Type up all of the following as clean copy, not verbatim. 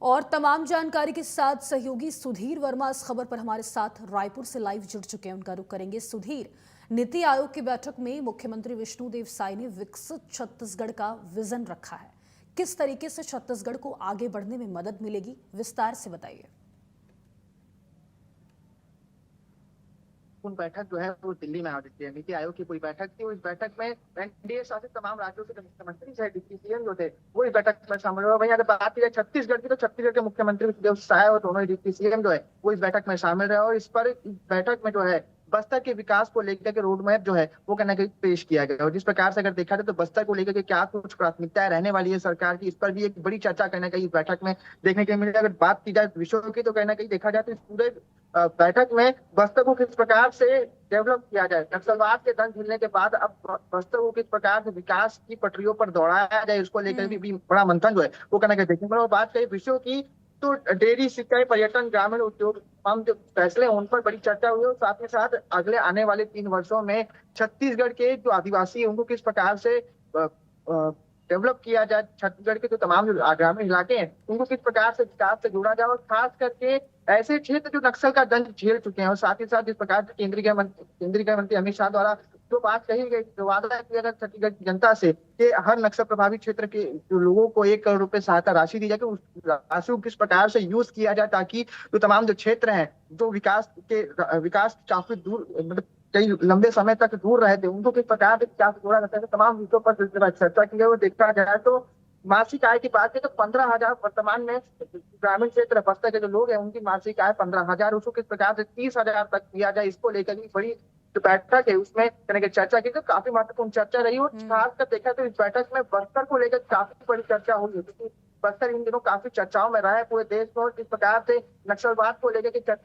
और तमाम जानकारी के साथ सहयोगी सुधीर वर्मा इस खबर पर हमारे साथ रायपुर से लाइव जुड़ चुके हैं। उनका रुख करेंगे। सुधीर, नीति आयोग की बैठक में मुख्यमंत्री विष्णुदेव साय ने विकसित छत्तीसगढ़ का विजन रखा है। किस तरीके से छत्तीसगढ़ को आगे बढ़ने में मदद मिलेगी, विस्तार से बताइए। बैठक जो है वो दिल्ली में आयोजित की नीति आयोग की पूरी बैठक थी। इस बैठक में एनडीए शासित तमाम राज्यों के मुख्यमंत्री चाहे डिप्टी सीएम जो थे वो इस बैठक में शामिल हुए। वहीं अगर बात की जाए छत्तीसगढ़ की, तो छत्तीसगढ़ के मुख्यमंत्री विष्णुदेव साय और दोनों डिप्टी सीएम जो है वो इस बैठक में शामिल रहे। और इस बैठक में जो है बस्तर के विकास को लेकर के रोड मैप जो है वो कहीं ना कहीं पेश किया गया। और जिस प्रकार से अगर देखा जाए तो बस्तर को लेकर के क्या कुछ प्राथमिकताएं रहने वाली है सरकार की, इस पर भी एक बड़ी चर्चा कहीं ना कहीं इस बैठक में देखने के लिए मिली। अगर बात की जाए विषयों की, तो कहीं ना कहीं देखा जाए तो इस पूरे बैठक में बस्तर को किस प्रकार से डेवलप किया जाए, नक्सलवाद के दंश झेलने के बाद अब बस्तर को किस प्रकार से विकास की पटरियों पर दौड़ाया जाए, उसको लेकर भी बड़ा मंथन जो है वो करना देखने को। और बात करें विषयों की, तो डेयरी, सिंचाई, पर्यटन, ग्रामीण उद्योग, हम जो फैसले उन पर बड़ी चर्चा हुई। और साथ में साथ अगले आने वाले 3 वर्षों में छत्तीसगढ़ के जो आदिवासी है उनको किस प्रकार से डेवलप किया जाए, छत्तीसगढ़ के जो तमाम जो ग्रामीण इलाके हैं उनको किस प्रकार से विकास से जोड़ा जाए, और खास करके ऐसे क्षेत्र जो नक्सल का दंश झेल चुके हैं। और साथ ही साथ जिस प्रकार से केंद्रीय गृह मंत्री अमित शाह द्वारा जो बात कही गई, जो वादा किया गया छत्तीसगढ़ की जनता से कि हर नक्सल प्रभावित क्षेत्र के जो लोगों को 1 करोड़ रुपए सहायता राशि दी जाए, उस राशि को किस प्रकार से यूज किया जाए ताकि जो तमाम जो क्षेत्र हैं जो विकास काफी दूर, मतलब कई लंबे समय तक दूर रहे थे, उनको किस प्रकार से क्या जोड़ा जाता है, तमाम विषयों पर चर्चा की गई। वो देखा जाए तो मासिक आय की बात की तो 15,000 वर्तमान में ग्रामीण क्षेत्र बस्तर के जो लोग हैं उनकी मासिक आय 15,000, उसको किस प्रकार से 30,000 तक किया जाए, इसको लेकर भी बड़ी जो बैठक है उसमें कहने की चर्चा की, तो काफी महत्वपूर्ण चर्चा रही। और खासकर देखा तो इस बैठक में बस्तर को लेकर काफी बड़ी चर्चा हुई है, क्योंकि बस्तर इन दिनों काफी चर्चाओं में रहा है पूरे देश में। और किस प्रकार से नक्सलवाद को लेकर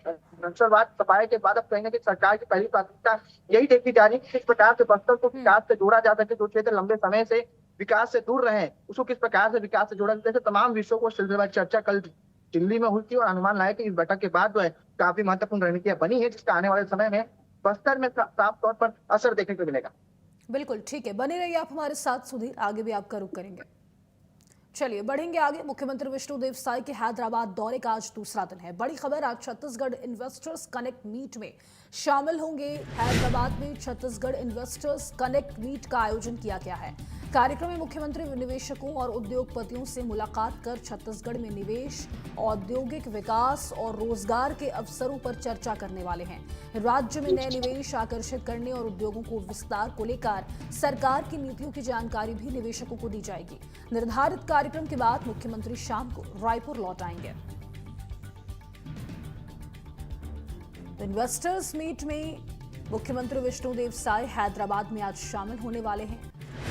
नक्सलवाद सफाई के बाद अब कहीं ना कहीं सरकार की पहली प्राथमिकता यही देखी जा रही है कि किस प्रकार से बस्तर को विकास से जोड़ा जा सके, जो क्षेत्र लंबे समय से विकास से दूर रहे उसको किस प्रकार से विकास से जोड़ा जाए। तमाम विषयों को सिलसिलेवार चर्चा कल दिल्ली में हुई थी। और अनुमान लाया कि इस बैठक के बाद जो है काफी महत्वपूर्ण रणनीतियां बनी है, जिसका आने वाले समय में बस्तर में साफ तौर पर असर देखने को मिलेगा। बिल्कुल ठीक है, बने रहिए आप हमारे साथ सुधीर, आगे भी आपका रुख करेंगे। चलिए बढ़ेंगे आगे। मुख्यमंत्री विष्णुदेव साय के हैदराबाद दौरे का आज दूसरा दिन है। बड़ी खबर, आज छत्तीसगढ़ इन्वेस्टर्स कनेक्ट मीट में शामिल होंगे। हैदराबाद में छत्तीसगढ़ इन्वेस्टर्स कनेक्ट मीट का आयोजन किया गया है। कार्यक्रम में मुख्यमंत्री निवेशकों और उद्योगपतियों से मुलाकात कर छत्तीसगढ़ में निवेश, औद्योगिक विकास और रोजगार के अवसरों पर चर्चा करने वाले हैं। राज्य में नए निवेश आकर्षित करने और उद्योगों को विस्तार को लेकर सरकार की नीतियों की जानकारी भी निवेशकों को दी जाएगी। निर्धारित कार्यक्रम के बाद मुख्यमंत्री शाम को रायपुर लौट आएंगे। इन्वेस्टर्स मीट में मुख्यमंत्री विष्णुदेव साय हैदराबाद में आज शामिल होने वाले हैं।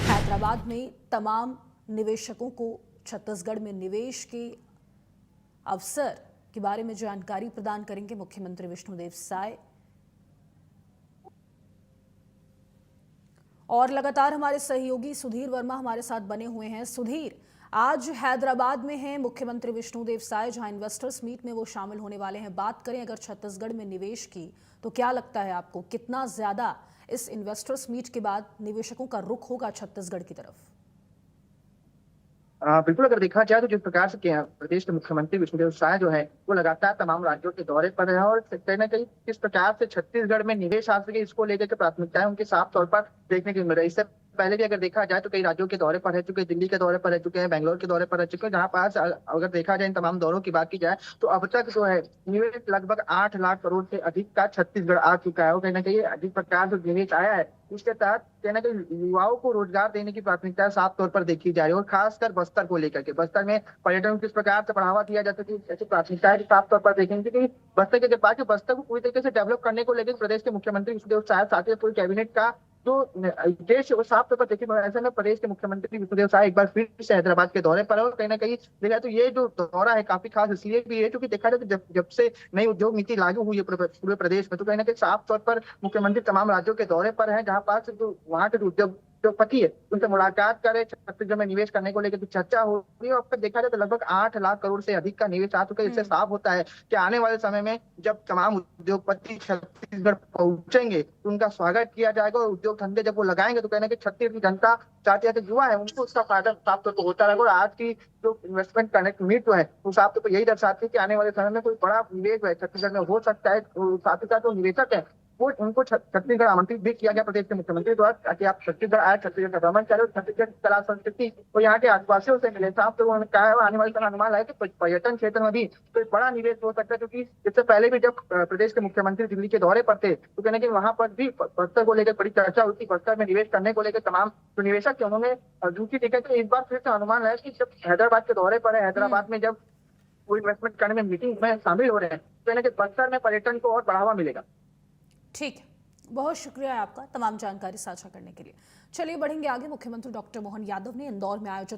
हैदराबाद में तमाम निवेशकों को छत्तीसगढ़ में निवेश के अवसर के बारे में जानकारी प्रदान करेंगे मुख्यमंत्री विष्णुदेव साय। और लगातार हमारे सहयोगी सुधीर वर्मा हमारे साथ बने हुए हैं। सुधीर, आज हैदराबाद में हैं मुख्यमंत्री विष्णुदेव साय, जहां इन्वेस्टर्स मीट में वो शामिल होने वाले हैं। बात करें अगर छत्तीसगढ़ में निवेश की, तो क्या लगता है आपको कितना ज्यादा इस इन्वेस्टर्स मीट के बाद निवेशकों का रुख होगा छत्तीसगढ़ की तरफ? बिल्कुल, अगर देखा जाए तो जिस प्रकार से प्रदेश के मुख्यमंत्री विष्णुदेव साय जो है वो लगातार तमाम राज्यों के दौरे पर है, और कहीं ना कहीं किस प्रकार से छत्तीसगढ़ में निवेश आ सके इसको लेकर के प्राथमिकताएं उनके साफ तौर पर देखने को मिल रही है। इससे पहले भी अगर देखा जाए तो कई राज्यों के दौरे पर रह चुके हैं, दिल्ली के दौरे पर रह चुके हैं, बेंगलोर के दौरे पर रह चुके हैं, जहां पास अगर देखा जाए इन तमाम दौरों की बात की जाए तो अब तक जो है निवेश लगभग 8 लाख करोड़ से अधिक का छत्तीसगढ़ आ चुका है। और कहीं ना कहीं जिस प्रकार से निवेश आया है इसके तहत कहीं ना कहीं युवाओं को रोजगार देने की प्राथमिकता साफ तौर पर देखी जा रही है। और खासकर बस्तर को लेकर के, बस्तर में पर्यटन किस प्रकार से बढ़ावा दिया जाता है, ऐसी प्राथमिकताएं साफ तौर पर देखेंगे कि बस्तर के बाद बस्तर को पूरी तरीके से डेवलप करने को लेकर प्रदेश के मुख्यमंत्री विष्णुदेव साय साथ ही पूरी कैबिनेट का जो उद्देश्य वो साफ तौर पर देखिए। ऐसे में प्रदेश के मुख्यमंत्री विष्णुदेव साय एक बार फिर से हैदराबाद के दौरे पर है। और कहीं ना कहीं देखा तो ये जो दौरा है काफी खास इसलिए भी है क्योंकि देखा जाए तो जब से नई उद्योग नीति लागू हुई है पूरे प्रदेश में, तो कहीं ना कहीं साफ तौर पर मुख्यमंत्री तमाम राज्यों के दौरे पर है, जहां पास जो वहाँ के उद्योग उद्योगपति है उनसे मुलाकात करे, छत्तीसगढ़ में निवेश करने को लेकर जो चर्चा हो रही है, अब तक देखा जाए तो लगभग 8 लाख करोड़ से अधिक का निवेश आ चुका है। इससे साफ होता है कि आने वाले समय में जब तमाम उद्योगपति छत्तीसगढ़ पहुंचेंगे तो उनका स्वागत किया जाएगा, और उद्योग धंधे जब वो लगाएंगे तो कहने की छत्तीसगढ़ की जनता चाहती है कि युवा है उनको उसका फायदा साफ तौर पर होता रहेगा। और आज की जो इन्वेस्टमेंट कनेक्ट मीट जो है वो साफ तौर पर यही दर्शाती है कि आने वाले समय में कोई बड़ा निवेश है छत्तीसगढ़ में हो सकता है। साथ ही साथ जो निवेशक है वो उनको छत्तीसगढ़ आमंत्रित भी किया गया प्रदेश के मुख्यमंत्री द्वारा, ताकि आप छत्तीसगढ़ आए, छत्तीसगढ़ का भ्रमण करें, छत्तीसगढ़ की कला संस्कृति और यहाँ के आदिवासियों से मिले। साफ तो उन्होंने कहा है आने वाले समय अनुमान है कि पर्यटन क्षेत्र में भी कोई बड़ा निवेश हो सकता है, क्योंकि इससे पहले भी जब प्रदेश के मुख्यमंत्री दिल्ली के दौरे पर थे तो कहने की वहां पर भी बस्तर को लेकर बड़ी चर्चा हुई थी। बस्तर में निवेश करने को लेकर तमाम जो निवेशक थे उन्होंने रुचि दिखाई। तो इस बार फिर से अनुमान है कि जब हैदराबाद के दौरे पर है, हैदराबाद में जब वो इन्वेस्टमेंट करने में मीटिंग में शामिल हो रहे हैं तो कहने के बस्तर में पर्यटन को और बढ़ावा मिलेगा। ठीक है, बहुत शुक्रिया आपका तमाम जानकारी साझा करने के लिए। चलिए बढ़ेंगे आगे। मुख्यमंत्री डॉक्टर मोहन यादव ने इंदौर में आयोजित